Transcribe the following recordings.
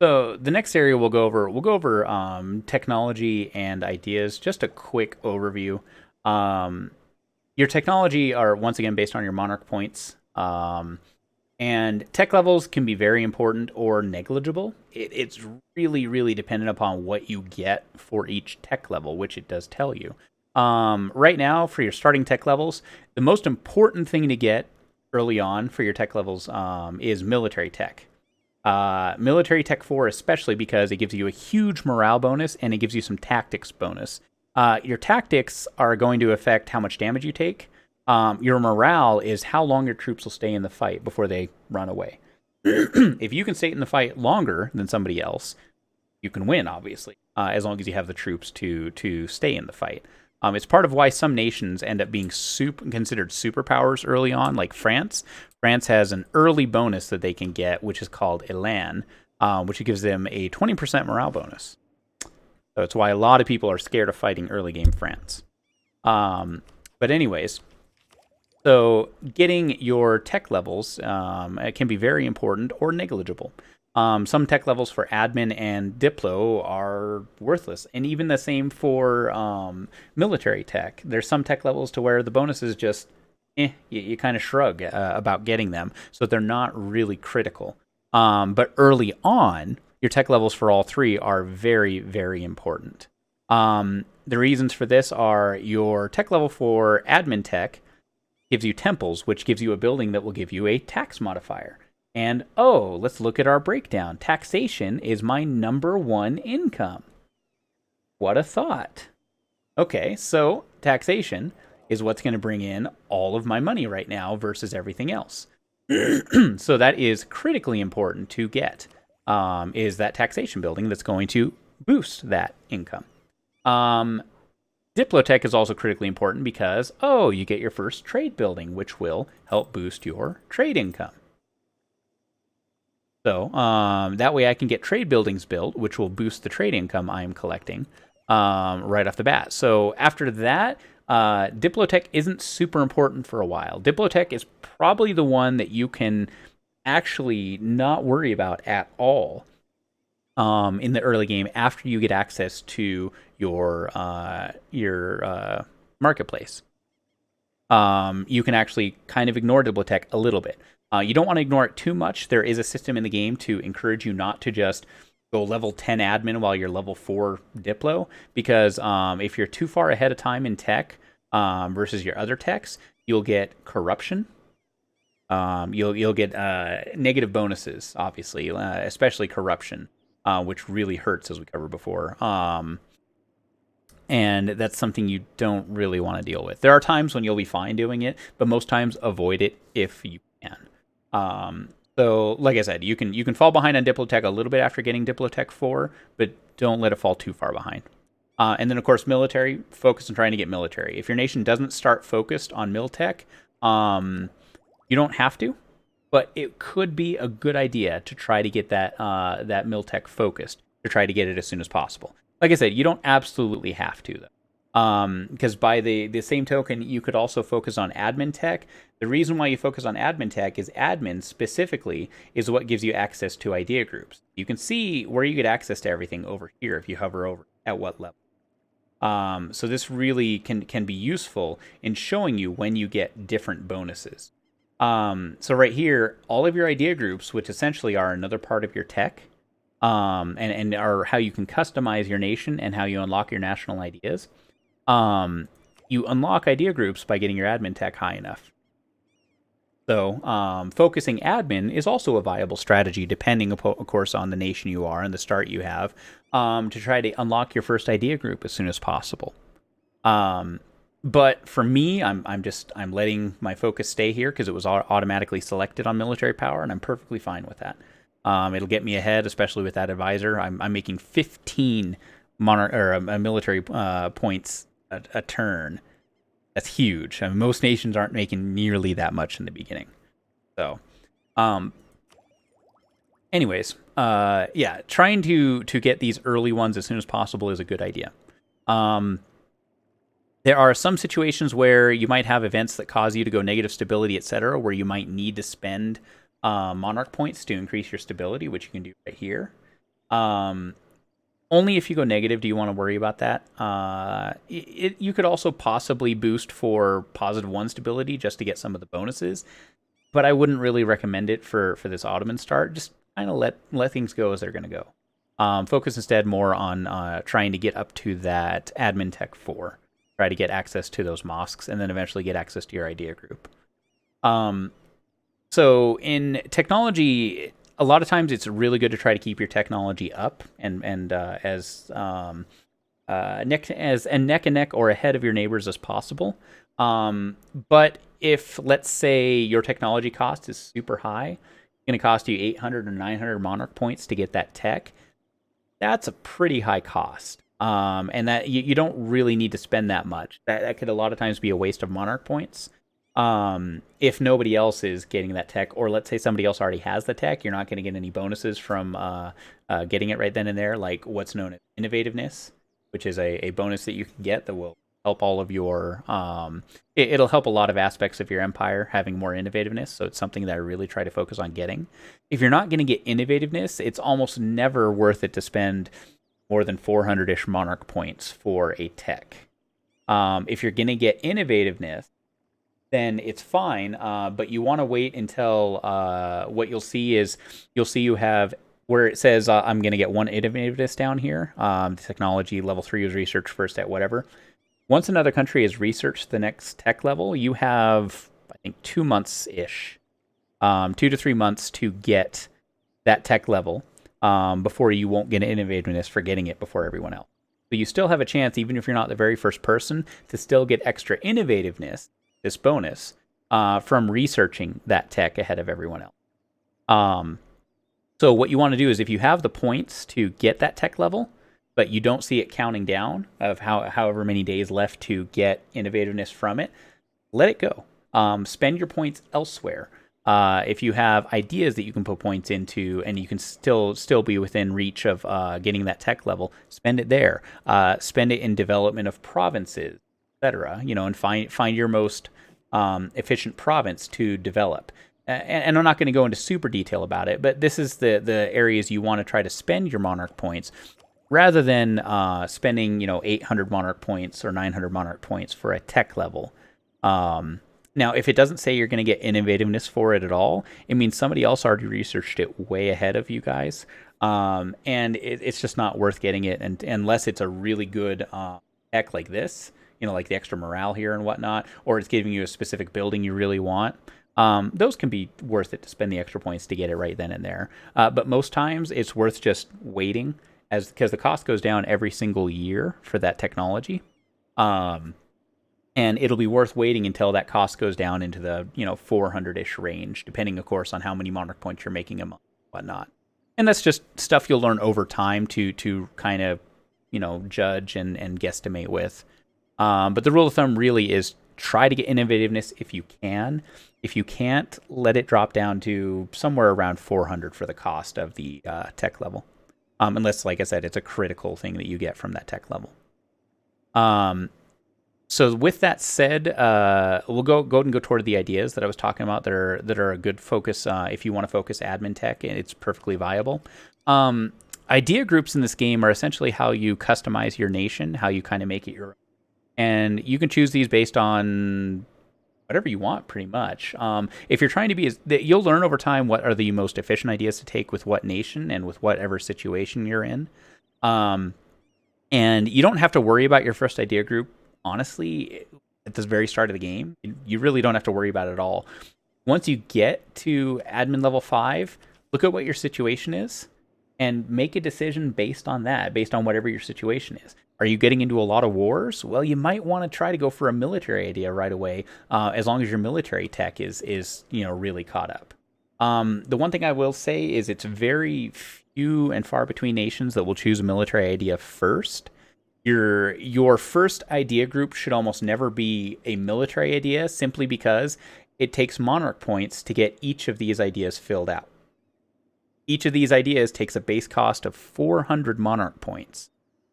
So the next area we'll go over technology and ideas. Just a quick overview. Um, your technology are once again based on your monarch points. And tech levels can be very important or negligible. It's really, really dependent upon what you get for each tech level, which it does tell you. Right now, for your starting tech levels, the most important thing to get early on for your tech levels is military tech. Military Tech 4, especially because it gives you a huge morale bonus and it gives you some tactics bonus. Your tactics are going to affect how much damage you take. Your morale is how long your troops will stay in the fight before they run away. If you can stay in the fight longer than somebody else, you can win, obviously, as long as you have the troops to stay in the fight. It's part of why some nations end up being considered superpowers early on, like France. France has an early bonus that they can get, which is called Elan, which gives them a 20% morale bonus. So it's why a lot of people are scared of fighting early game France. But anyways, so getting your tech levels can be very important or negligible. Some tech levels for admin and Diplo are worthless, and even the same for military tech. There's some tech levels to where the bonus is just, you kind of shrug about getting them, so they're not really critical. But early on, your tech levels for all three are very, very important. The reasons for this are your tech level for admin tech gives you temples, which gives you a building that will give you a tax modifier. And oh, let's look at our breakdown. Taxation is my number one income. What a thought. Okay, so taxation is what's going to bring in all of my money right now versus everything else. So that is critically important to get, is that taxation building that's going to boost that income. Diplotech is also critically important because, oh, you get your first trade building, which will help boost your trade income. So that way I can get trade buildings built, which will boost the trade income I am collecting right off the bat. So after that, Diplotech isn't super important for a while. Diplotech is probably the one that you can actually not worry about at all in the early game after you get access to your marketplace. You can actually kind of ignore Diplotech a little bit. You don't want to ignore it too much. There is a system in the game to encourage you not to just go level 10 admin while you're level 4 Diplo, because if you're too far ahead of time in tech versus your other techs, you'll get corruption. You'll get negative bonuses, obviously, especially corruption, which really hurts, as we covered before. And that's something you don't really want to deal with. There are times when you'll be fine doing it, but most times avoid it if you can. So, like I said, you can fall behind on Diplotech a little bit after getting Diplotech 4, but don't let it fall too far behind. And then, of course, military. Focus on trying to get military. If your nation doesn't start focused on Miltech, you don't have to, but it could be a good idea to try to get that Miltech focused, to try to get it as soon as possible. Like I said, you don't absolutely have to, though. Because by the same token, you could also focus on admin tech. The reason why you focus on admin tech is admin specifically is what gives you access to idea groups. You can see where you get access to everything over here if you hover over at what level. So this really can be useful in showing you when you get different bonuses. So right here, all of your idea groups, which essentially are another part of your tech, and are how you can customize your nation and how you unlock your national ideas. You unlock idea groups by getting your admin tech high enough. So focusing admin is also a viable strategy, depending, of course, on the nation you are and the start you have, to try to unlock your first idea group as soon as possible. But for me, I'm letting my focus stay here because it was automatically selected on military power, and I'm perfectly fine with that. It'll get me ahead, especially with that advisor. I'm making 15 military points a turn. That's huge. I mean, most nations aren't making nearly that much in the beginning. So, anyways, yeah, trying to get these early ones as soon as possible is a good idea. There are some situations where you might have events that cause you to go negative stability, etc., where you might need to spend monarch points to increase your stability, which you can do right here. Only if you go negative do you want to worry about that. You could also possibly boost for +1 stability just to get some of the bonuses, but I wouldn't really recommend it for this Ottoman start. Just kind of let things go as they're going to go. Focus instead more on trying to get up to that admin tech 4. Try to get access to those mosques, and then eventually get access to your idea group. So in technology, a lot of times it's really good to try to keep your technology up and as neck and neck or ahead of your neighbors as possible. But if, let's say, your technology cost is super high, it's going to cost you 800 or 900 monarch points to get that tech. That's a pretty high cost. And that you don't really need to spend that much. That could a lot of times be a waste of monarch points. If nobody else is getting that tech, or let's say somebody else already has the tech, you're not going to get any bonuses from getting it right then and there, like what's known as innovativeness, which is a bonus that you can get that will help all of your it'll help a lot of aspects of your empire having more innovativeness. So it's something that I really try to focus on getting. If you're not going to get innovativeness, it's almost never worth it to spend more than 400-ish monarch points for a tech. If you're going to get innovativeness, then it's fine, but you want to wait until what you'll see is you have where it says I'm going to get 1 innovativeness down here. Technology level 3 is research first at whatever. Once another country has researched the next tech level, you have, I think, 2 months-ish, 2 to 3 months to get that tech level before you won't get innovativeness for getting it before everyone else. So you still have a chance, even if you're not the very first person, to still get extra innovativeness, this bonus, from researching that tech ahead of everyone else. So what you want to do is, if you have the points to get that tech level, but you don't see it counting down of however many days left to get innovativeness from it, let it go. Spend your points elsewhere. If you have ideas that you can put points into and you can still be within reach of getting that tech level, spend it there. Spend it in development of provinces, etc. And find your most efficient province to develop. And I'm not going to go into super detail about it, but this is the areas you want to try to spend your monarch points, rather than spending 800 monarch points or 900 monarch points for a tech level. Now, if it doesn't say you're going to get innovativeness for it at all, it means somebody else already researched it way ahead of you guys, and it's just not worth getting it, and unless it's a really good tech like this, like the extra morale here and whatnot, or it's giving you a specific building you really want. Those can be worth it to spend the extra points to get it right then and there. But most times it's worth just waiting, because the cost goes down every single year for that technology. And it'll be worth waiting until that cost goes down into the 400-ish range, depending, of course, on how many monarch points you're making a month and whatnot. And that's just stuff you'll learn over time to kind of judge and guesstimate with. But the rule of thumb really is try to get innovativeness if you can. If you can't, let it drop down to somewhere around 400 for the cost of the tech level. Unless, like I said, it's a critical thing that you get from that tech level. So with that said, we'll go and go toward the ideas that I was talking about that are a good focus if you want to focus admin tech, and it's perfectly viable. Idea groups in this game are essentially how you customize your nation, how you kind of make it your own. And you can choose these based on whatever you want, pretty much. If you're trying to be, you'll learn over time what are the most efficient ideas to take with what nation and with whatever situation you're in. And you don't have to worry about your first idea group, honestly, at the very start of the game. You really don't have to worry about it at all. Once you get to admin level 5, look at what your situation is and make a decision based on that, based on whatever your situation is. Are you getting into a lot of wars? Well, you might want to try to go for a military idea right away, as long as your military tech is really caught up. The one thing I will say is it's very few and far between nations that will choose a military idea first. Your first idea group should almost never be a military idea, simply because it takes monarch points to get each of these ideas filled out. Each of these ideas takes a base cost of 400 monarch points.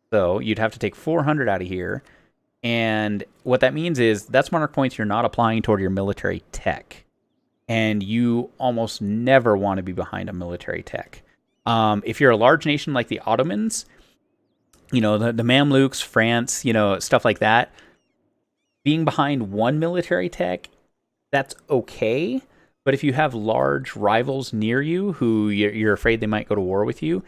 So you'd have to take 400 out of here. And what that means is that's monarch points you're not applying toward your military tech. And you almost never want to be behind a military tech. If you're a large nation like the Ottomans, the Mamluks, France, stuff like that, being behind one military tech, that's okay. But if you have large rivals near you who you're afraid they might go to war with you,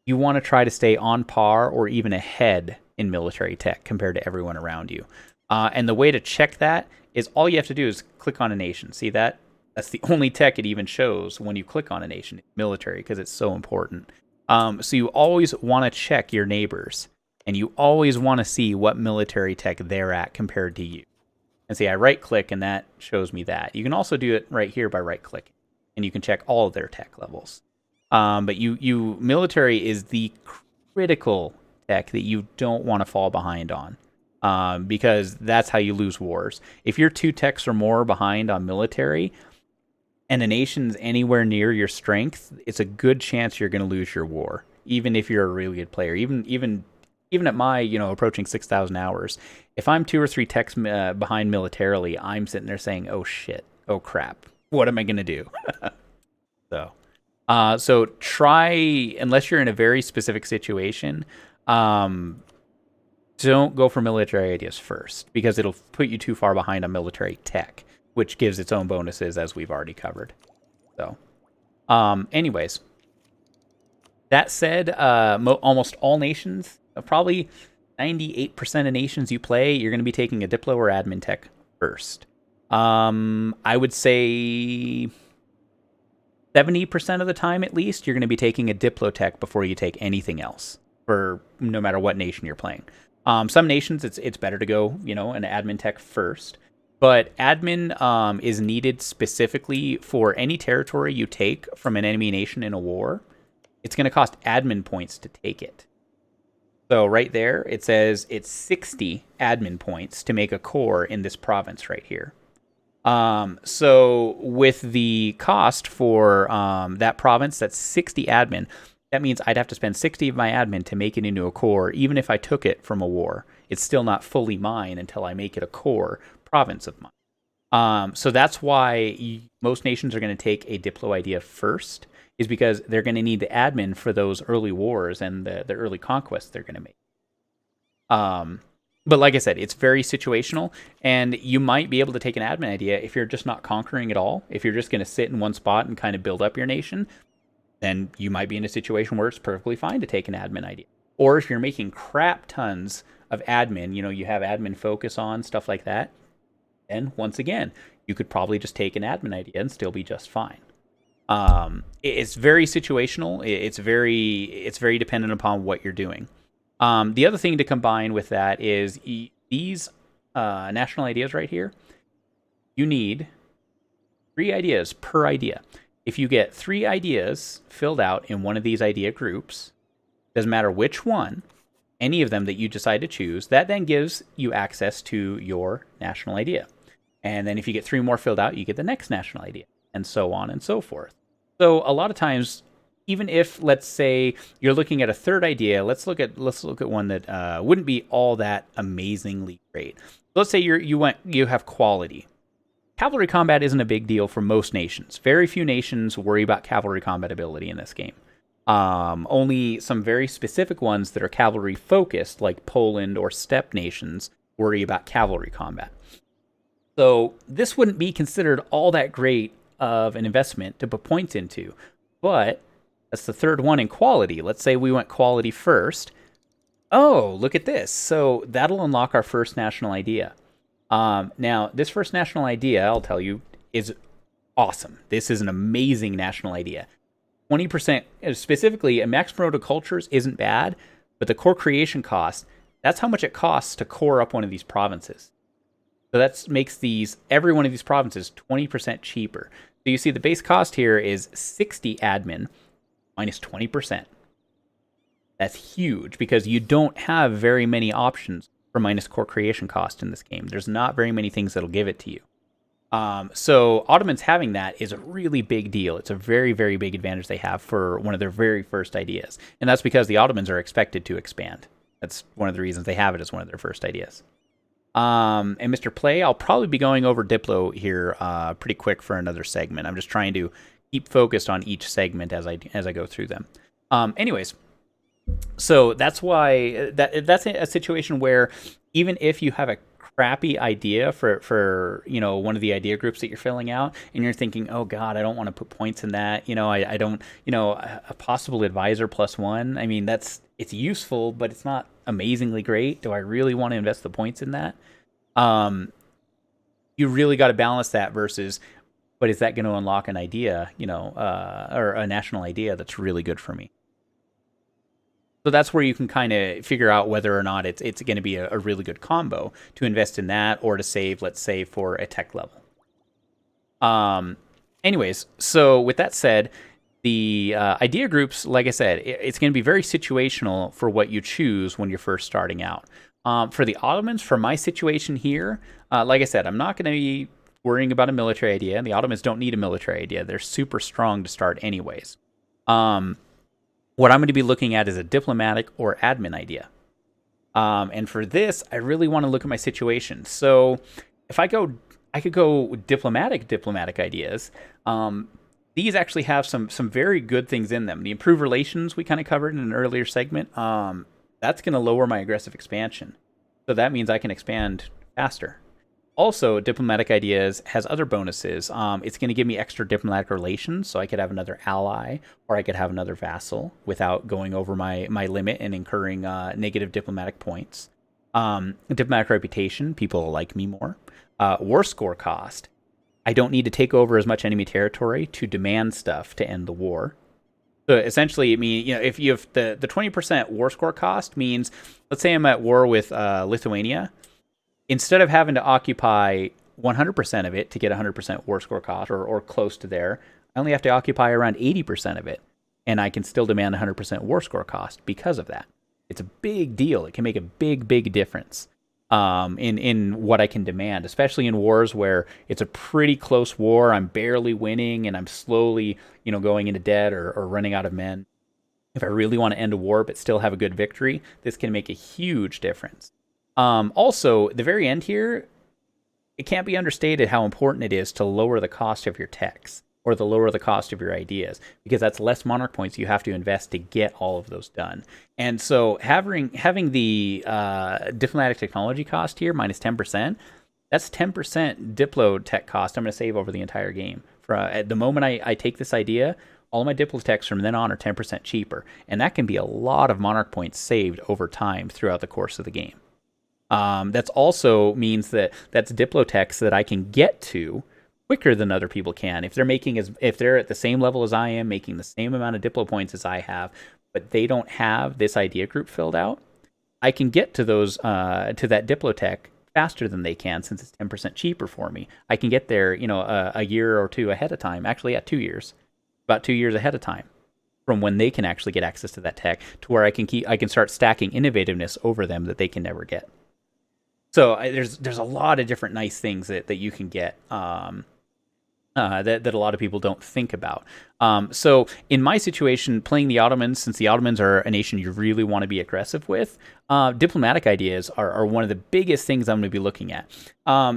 you want to try to stay on par or even ahead in military tech compared to everyone around you. And the way to check that is all you have to do is click on a nation. See that? That's the only tech it even shows when you click on a nation, military, because it's so important. So you always want to check your neighbors, and you always want to see what military tech they're at compared to you. And see, I right click, and that shows me that. You can also do it right here by right clicking, and you can check all of their tech levels. But military is the critical tech that you don't want to fall behind on. Because that's how you lose wars. If you're 2 techs or more behind on military, and a nation's anywhere near your strength, it's a good chance you're going to lose your war, even if you're a really good player. Even at my approaching 6,000 hours, if I'm 2 or 3 techs behind militarily, I'm sitting there saying, "Oh shit, oh crap, what am I going to do?" So try, unless you're in a very specific situation. Don't go for military ideas first, because it'll put you too far behind on military tech, which gives its own bonuses, as we've already covered. So, anyways, that said, almost all nations, probably 98% of nations you play, you're going to be taking a Diplo or admin tech first. I would say 70% of the time, at least, you're going to be taking a Diplo tech before you take anything else, for no matter what nation you're playing. Some nations, it's better to go, an admin tech first. But admin is needed specifically for any territory you take from an enemy nation in a war. It's going to cost admin points to take it. So right there, it says it's 60 admin points to make a core in this province right here. So with the cost for that province, that's 60 admin. That means I'd have to spend 60 of my admin to make it into a core, even if I took it from a war. It's still not fully mine until I make it a core province of mine. So that's why most nations are going to take a Diplo idea first, is because they're going to need the admin for those early wars and the early conquests they're going to make. But like I said, it's very situational, and you might be able to take an admin idea if you're just not conquering at all. If you're just going to sit in one spot and kind of build up your nation, then you might be in a situation where it's perfectly fine to take an admin idea. Or if you're making crap tons of admin, you have admin focus on, stuff like that, then once again, you could probably just take an admin idea and still be just fine. It's very situational. It's very dependent upon what you're doing. The other thing to combine with that is these national ideas right here. You need 3 ideas per idea. If you get 3 ideas filled out in one of these idea groups, doesn't matter which one, any of them that you decide to choose, that then gives you access to your national idea. And then if you get 3 more filled out, you get the next national idea, and so on and so forth. So a lot of times, even if, let's say, you're looking at a 3rd idea, let's look at one that wouldn't be all that amazingly great. Let's say you have quality. Cavalry combat isn't a big deal for most nations. Very few nations worry about cavalry combat ability in this game. Only some very specific ones that are cavalry focused, like Poland or steppe nations, worry about cavalry combat. So this wouldn't be considered all that great of an investment to put points into. But that's the 3rd one in quality. Let's say we went quality first. Oh, look at this. So that'll unlock our first national idea. Now, this first national idea, I'll tell you, is awesome. This is an amazing national idea. 20%, specifically, a max promoted cultures isn't bad, but the core creation cost, that's how much it costs to core up one of these provinces. So that makes every one of these provinces 20% cheaper. So you see the base cost here is 60 admin minus 20%. That's huge because you don't have very many options for minus core creation cost in this game. There's not very many things that'll give it to you. So Ottomans having that is a really big deal. It's a very, very big advantage they have for one of their very first ideas. And that's because the Ottomans are expected to expand. That's one of the reasons they have it as one of their first ideas. And Mr. Play, I'll probably be going over Diplo here pretty quick for another segment. I'm just trying to keep focused on each segment as I go through them. Anyways, so that's why that's a situation where even if you have a crappy idea for one of the idea groups that you're filling out, and you're thinking, oh god, I don't want to put points in that, I don't, a possible advisor +1, I mean, it's useful, but it's not amazingly great. Do I really want to invest the points in that? You really got to balance that versus, but is that going to unlock an idea, or a national idea that's really good for me? So that's where you can kind of figure out whether or not it's going to be a really good combo to invest in that, or to save, let's say, for a tech level. Anyways, so with that said, the idea groups, like I said, it's going to be very situational for what you choose when you're first starting out. For the Ottomans, for my situation here, like I said, I'm not going to be worrying about a military idea. The Ottomans don't need a military idea. They're super strong to start anyways. What I'm going to be looking at is a diplomatic or admin idea. And for this, I really want to look at my situation. So if I could go diplomatic ideas. These actually have some very good things in them. The improved relations we kind of covered in an earlier segment. That's going to lower my aggressive expansion. So that means I can expand faster. Also, diplomatic ideas has other bonuses. It's going to give me extra diplomatic relations, so I could have another ally, or I could have another vassal without going over my limit and incurring negative diplomatic points. Diplomatic reputation, people like me more. War score cost. I don't need to take over as much enemy territory to demand stuff to end the war. So essentially, I mean, if you have the 20% war score cost means, let's say I'm at war with Lithuania. Instead of having to occupy 100% of it to get 100% war score cost, or close to there, I only have to occupy around 80% of it, and I can still demand 100% war score cost because of that. It's a big deal. It can make a big difference in what I can demand, especially in wars where it's a pretty close war. I'm barely winning, and I'm slowly, going into debt or running out of men. If I really want to end a war but still have a good victory, this can make a huge difference. Also, the very end here, it can't be understated how important it is to lower the cost of your techs, or the lower the cost of your ideas, because that's less monarch points you have to invest to get all of those done. And so having the diplomatic technology cost here minus 10%, that's 10% diplo tech cost I'm going to save over the entire game. At the moment I take this idea, all my diplo techs from then on are 10% cheaper, and that can be a lot of monarch points saved over time throughout the course of the game. That's also means that's diplotechs that I can get to quicker than other people can. If they're at the same level as I am, making the same amount of diplo points as I have, but they don't have this idea group filled out, I can get to those to that diplotech faster than they can, since it's 10% cheaper for me. I can get there, a year or two ahead of time. Actually, at 2 years, about 2 years ahead of time from when they can actually get access to that tech, to where I can start stacking innovativeness over them that they can never get. So there's a lot of different nice things that you can get that a lot of people don't think about. So in my situation, playing the Ottomans, since the Ottomans are a nation you really want to be aggressive with, diplomatic ideas are one of the biggest things I'm going to be looking at.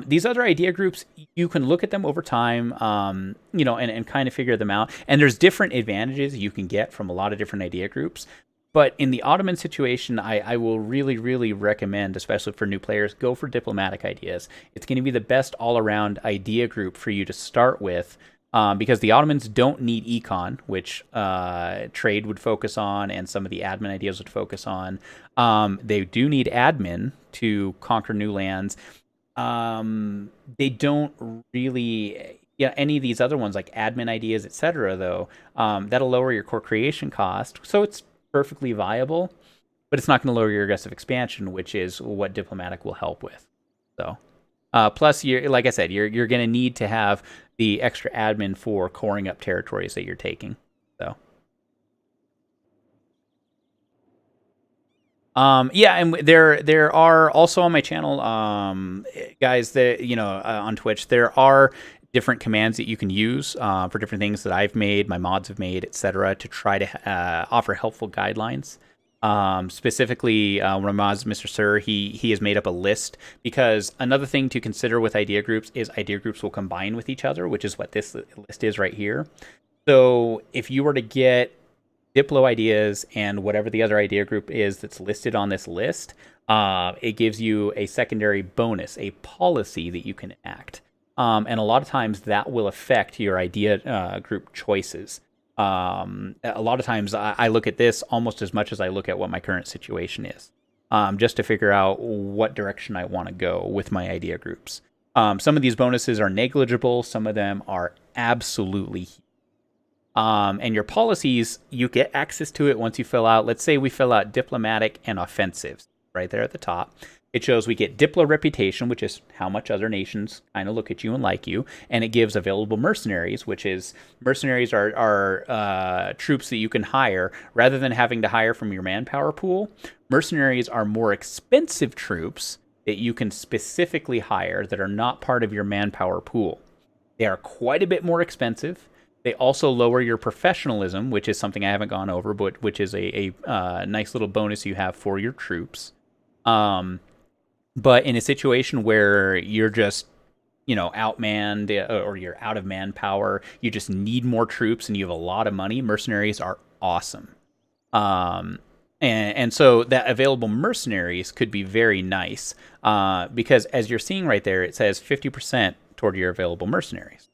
These other idea groups, you can look at them over time, and kind of figure them out. And there's different advantages you can get from a lot of different idea groups. But in the Ottoman situation, I will really, really recommend, especially for new players, go for diplomatic ideas. It's going to be the best all-around idea group for you to start with, because the Ottomans don't need econ, which trade would focus on, and some of the admin ideas would focus on. They do need admin to conquer new lands. They don't really... any of these other ones, like admin ideas, etc., though, that'll lower your core creation cost. So it's perfectly viable, but it's not going to lower your aggressive expansion, which is what diplomatic will help with. So, plus, like I said, you're going to need to have the extra admin for coring up territories that you're taking. So, and there are also on my channel, guys, that on Twitch, there are different commands that you can use for different things that I've made, my mods have made, etc., to try to offer helpful guidelines. Specifically, Ramaz, Mr. Sir, he has made up a list, because another thing to consider with idea groups is idea groups will combine with each other, which is what this list is right here. So if you were to get Diplo ideas and whatever the other idea group is that's listed on this list, it gives you a secondary bonus, a policy that you can enact. And a lot of times that will affect your idea group choices. A lot of times I look at this almost as much as I look at what my current situation is, just to figure out what direction I want to go with my idea groups. Some of these bonuses are negligible. Some of them are absolutely huge. And your policies, you get access to it once you fill out. Let's say we fill out diplomatic and offensives right there at the top. It shows we get Diplo reputation, which is how much other nations kind of look at you and like you, and it gives available mercenaries, which is mercenaries are troops that you can hire rather than having to hire from your manpower pool. Mercenaries are more expensive troops that you can specifically hire that are not part of your manpower pool. They are quite a bit more expensive. They also lower your professionalism, which is something I haven't gone over, but which is a nice little bonus you have for your troops. But in a situation where you're just, outmanned or you're out of manpower, you just need more troops and you have a lot of money, mercenaries are awesome. And so that available mercenaries could be very nice because as you're seeing right there, it says 50% toward your available mercenaries.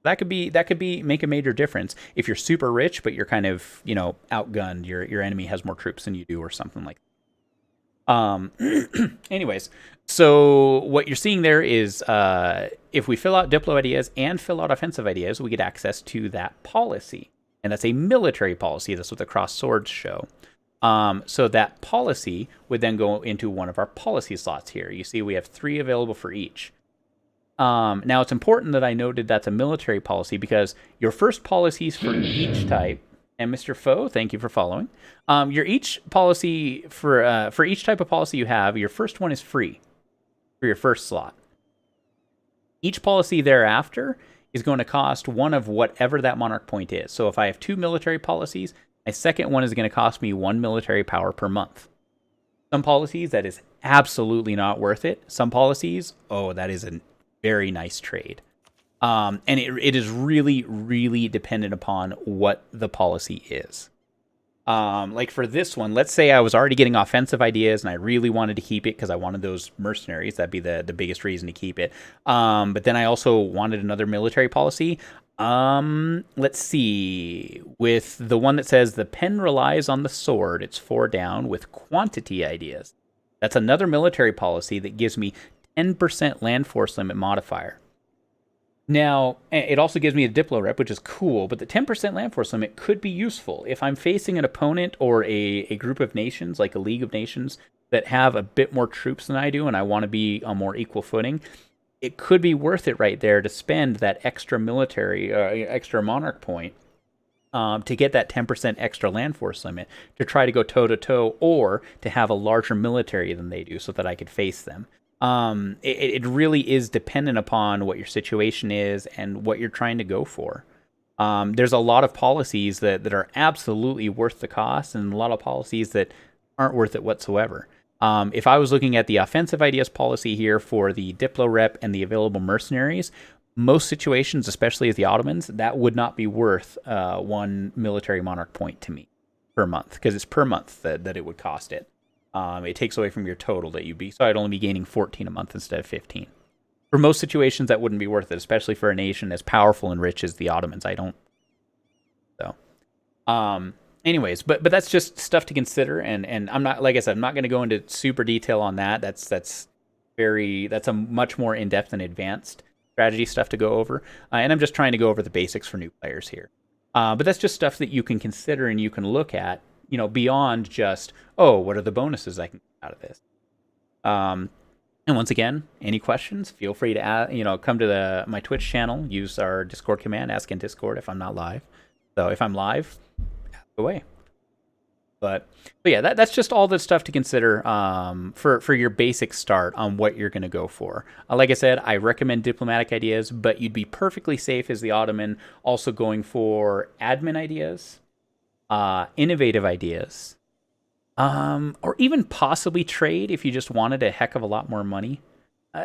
That could be make a major difference if you're super rich, but you're kind of outgunned. Your enemy has more troops than you do, or something like that. Anyways, so what you're seeing there is if we fill out Diplo ideas and fill out offensive ideas, we get access to that policy. And that's a military policy. That's what the crossed swords show. So that policy would then go into one of our policy slots here. You see we have 3 available for each. Now, it's important that I noted that's a military policy because your first policies for each type, and Mr. Foe, thank you for following. Your each policy for each type of policy you have, your first one is free for your first slot. Each policy thereafter is going to cost one of whatever that monarch point is. So if I have 2 military policies, my second one is going to cost me 1 military power per month. Some policies, that is absolutely not worth it. Some policies, that is a very nice trade. And it is really, really dependent upon what the policy is. Like for this one, let's say I was already getting offensive ideas and I really wanted to keep it because I wanted those mercenaries. That'd be the biggest reason to keep it. But then I also wanted another military policy. Let's see. With the one that says the pen relies on the sword, it's 4 down with quantity ideas. That's another military policy that gives me 10% land force limit modifier. Now, it also gives me a Diplo rep, which is cool, but the 10% land force limit could be useful. If I'm facing an opponent or a group of nations, like a League of Nations, that have a bit more troops than I do and I want to be on more equal footing, it could be worth it right there to spend that extra military, extra monarch point to get that 10% extra land force limit to try to go toe-to-toe or to have a larger military than they do so that I could face them. It really is dependent upon what your situation is and what you're trying to go for. There's a lot of policies that are absolutely worth the cost and a lot of policies that aren't worth it whatsoever. If I was looking at the offensive ideas policy here for the Diplo rep and the available mercenaries, most situations, especially as the Ottomans, that would not be worth 1 military monarch point to me per month because it's per month that it would cost it. It takes away from your total that you'd be, so I'd only be gaining 14 a month instead of 15. For most situations, that wouldn't be worth it, especially for a nation as powerful and rich as the Ottomans. I don't. So, anyways, but that's just stuff to consider, and I'm not, like I said, I'm not going to go into super detail on that. That's a much more in depth and advanced strategy stuff to go over, and I'm just trying to go over the basics for new players here. But that's just stuff that you can consider and you can look at. Beyond just, what are the bonuses I can get out of this? And once again, any questions, feel free to add, come to my Twitch channel, use our Discord command, ask in Discord if I'm not live. So if I'm live, ask away. But yeah, that's just all the stuff to consider for your basic start on what you're going to go for. Like I said, I recommend diplomatic ideas, but you'd be perfectly safe as the Ottoman also going for admin ideas, innovative ideas, or even possibly trade if you just wanted a heck of a lot more money.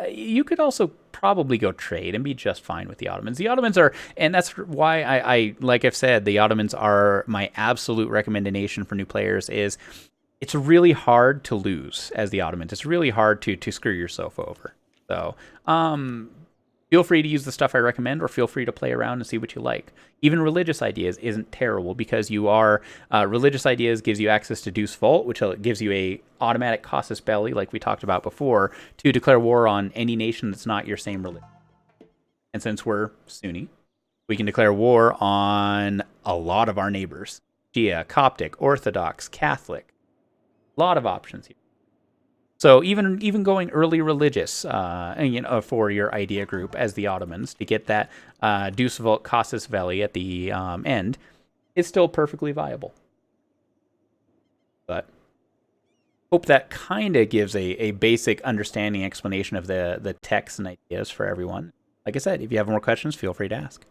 You could also probably go trade and be just fine with the Ottomans. The Ottomans are, and that's why like I've said, the Ottomans are my absolute recommendation for new players. Is it's really hard to lose as the Ottomans. It's really hard to screw yourself over. So, feel free to use the stuff I recommend, or feel free to play around and see what you like. Even religious ideas isn't terrible, because you are religious ideas gives you access to Deuce Vault, which gives you a automatic casus belli, like we talked about before, to declare war on any nation that's not your same religion. And since we're Sunni, we can declare war on a lot of our neighbors: Shia, Coptic, Orthodox, Catholic. A lot of options here. So even going early religious, for your idea group as the Ottomans, to get that Deuce Vault casus belli at the end, is still perfectly viable. But hope that kind of gives a basic understanding explanation of the text and ideas for everyone. Like I said, if you have more questions, feel free to ask.